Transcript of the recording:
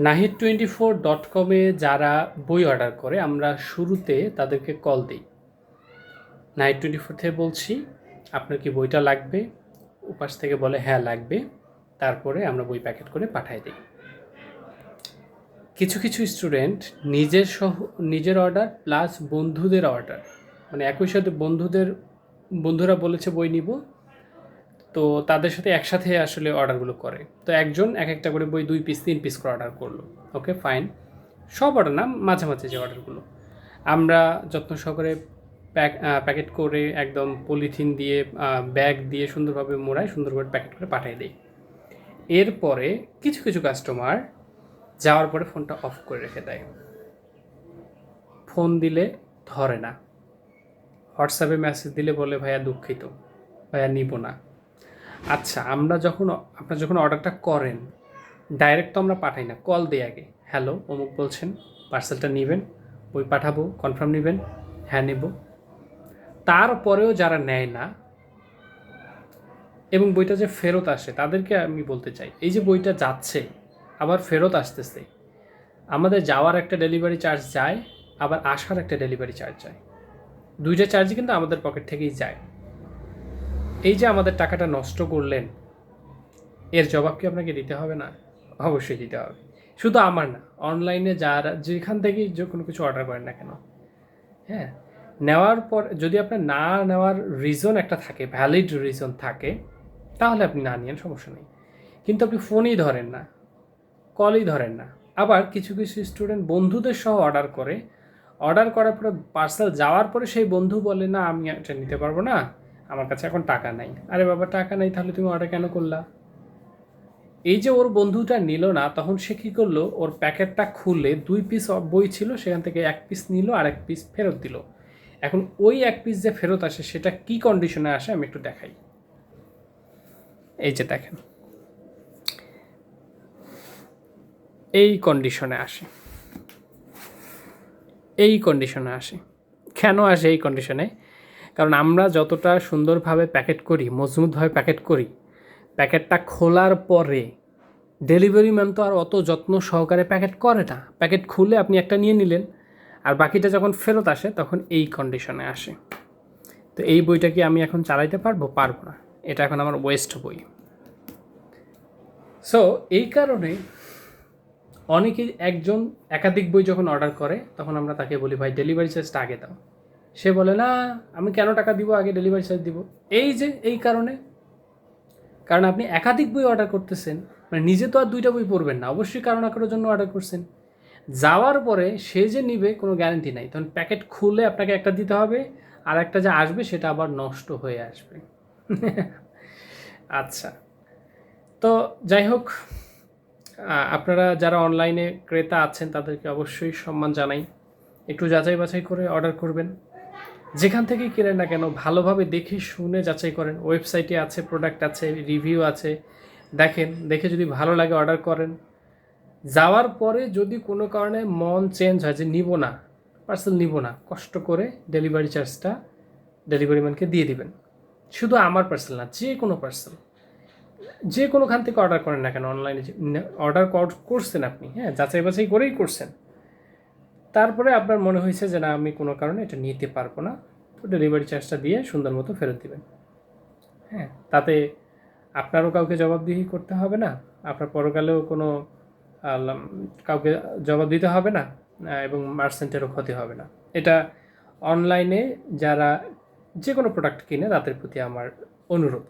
Nahid24.com-এ যারা বই অর্ডার করে আমরা শুরুতে তাদেরকে কল দিই। Nahid24 থেকে বলছি, আপনার কি বইটা লাগবে? ওপাশ থেকে বলে হ্যাঁ লাগবে। তারপরে আমরা বই প্যাকেট করে পাঠাই দিই। কিছু কিছু স্টুডেন্ট নিজের অর্ডার প্লাস বন্ধুদের অর্ডার, মানে একই সাথে বন্ধুরা বলেছে বই নিব, তো তাদের সাথে একসাথে আসলে অর্ডারগুলো করে। তো একজন এক একটা করে বই 2 পিস 3 পিস করে অর্ডার করলো। ওকে ফাইন, সব অর্ডার না, মাঝে মাঝে যে অর্ডারগুলো আমরা যত্ন সহকারে প্যাকেট করে একদম পলিথিন দিয়ে ব্যাগ দিয়ে সুন্দরভাবে মোড়ায় সুন্দর করে প্যাকেট করে পাঠিয়ে দিই। এরপরে কিছু কিছু কাস্টমার যাওয়ার পরে ফোনটা অফ করে রেখে দেয়। ফোন দিলে ধরে না, হোয়াটসঅ্যাপে মেসেজ দিলে বলে ভাইয়া দুঃখিত, ভাইয়া নিব না। আচ্ছা, আপনারা যখন অর্ডারটা করেন ডাইরেক্ট তো আমরা পাঠাই না, কল দিই আগে, হ্যালো অমুক বলছেন, পার্সেলটা নেবেন, বই পাঠাবো, কনফার্ম নেবেন, হ্যাঁ নেব। তারপরেও যারা নেয় না এবং বইটা যে ফেরত আসে তাদেরকে আমি বলতে চাই, এই যে বইটা যাচ্ছে আবার ফেরত আসতেছে, আমাদের যাওয়ার একটা ডেলিভারি চার্জ যায়, আবার আসার একটা ডেলিভারি চার্জ যায়, দুইটা চার্জই কিন্তু আমাদের পকেট থেকেই যায়। এই যে আমাদের টাকাটা নষ্ট করলেন, এর জবাব কি আপনাকে দিতে হবে না? অবশ্যই দিতে হবে। শুধু আমার না, অনলাইনে যারা যেখান থেকেই যে কোনো কিছু অর্ডার করেন না কেন, হ্যাঁ, নেওয়ার পর যদি আপনার না নেওয়ার রিজন একটা থাকে, ভ্যালিড রিজন থাকে, তাহলে আপনি না নিয়েন, সমস্যা নেই। কিন্তু আপনি ফোনই ধরেন না, কলই ধরেন না। আবার কিছু কিছু স্টুডেন্ট বন্ধুদের সহ অর্ডার করার পরে পার্সেল যাওয়ার পরে সেই বন্ধু বলে না আমি এটা নিতে পারবো না, আমার কাছে এখন টাকা নাই। আরে বাবা, টাকা নাই তাহলে তুমি অর্ডার কেন করলা? এই যে ওর বন্ধুটা নিল না, তখন সে কী করলো, ওর প্যাকেটটা খুলে 2 পিস বই ছিল, সেখান থেকে 1 পিস নিল আর 1 পিস ফেরত দিল। এখন ওই 1 পিস যে ফেরত আসে সেটা কি কন্ডিশনে আসে আমি একটু দেখাই। এই যে দেখেন, এই কন্ডিশনে আসে, কেন আসে এই কন্ডিশনে? কারণ আমরা যতটা সুন্দরভাবে প্যাকেট করি, মজবুতভাবে প্যাকেট করি, প্যাকেটটা খোলার পরে ডেলিভারি ম্যান তো আর অত যত্ন সহকারে প্যাকেট করে না। প্যাকেট খুলে আপনি একটা নিয়ে নিলেন, আর বাকিটা যখন ফেরত আসে তখন এই কন্ডিশনে আসে। তো এই বইটা কি আমি এখন চালাইতে পারবো না, এটা এখন আমার ওয়েস্ট বই। সো এই কারণে অনেকেই একজন একাধিক বই যখন অর্ডার করে তখন আমরা তাকে বলি ভাই ডেলিভারি চার্জটা আগে দাও। সে বলে না আমি কেন টাকা দিব, আগে ডেলিভারি চার্জ দিব। এই কারণ আপনি একাধিক বই অর্ডার করতেছেন, মানে নিজে তো আর 2টা বই পড়বেন না, অবশ্যই কারো না কারোর জন্য অর্ডার করছেন। যাওয়ার পরে সে যে নিবে কোনো গ্যারান্টি নাই, তখন প্যাকেট খুলে আপনাকে একটা দিতে হবে, আর একটা যে আসবে সেটা আবার নষ্ট হয়ে আসবে। আচ্ছা, তো যাই হোক, আপনারা যারা অনলাইনে ক্রেতা আছেন তাদেরকে অবশ্যই সম্মান জানাই, একটু যাচাই বাছাই করে অর্ডার করবেন। যেখান থেকেই কেনেন না কেন ভালোভাবে দেখে শুনে যাচাই করেন। ওয়েবসাইটে আছে, প্রোডাক্ট আছে, রিভিউ আছে, দেখেন, দেখে যদি ভালো লাগে অর্ডার করেন। যাওয়ার পরে যদি কোনো কারণে মন চেঞ্জ হয় যে নিব না, পার্সেল নিব না, কষ্ট করে ডেলিভারি চার্জটা ডেলিভারি ম্যানকে দিয়ে দিবেন। শুধু আমার পার্সেল না, যে কোনো পার্সেল, যে কোনোখান থেকে অর্ডার করেন না কেন, অনলাইনে অর্ডার করছেন আপনি, হ্যাঁ, যাচাই বাছাই করেই করছেন, তারপরে আপনার মনে হয়েছে যে না আমি কোনো কারণে এটা নিতে পারবো না, তো ডেলিভারি চার্জটা দিয়ে সুন্দর মতো ফেরত দিবেন। হ্যাঁ, তাতে আপনারও কাউকে জবাবদিহি করতে হবে না, আপনার পরকালেও কোনো কাউকে জবাব দিতে হবে না, এবং মার্চেন্টেরও ক্ষতি হবে না। এটা অনলাইনে যারা যে কোনো প্রোডাক্ট কিনে তাদের প্রতি আমার অনুরোধ।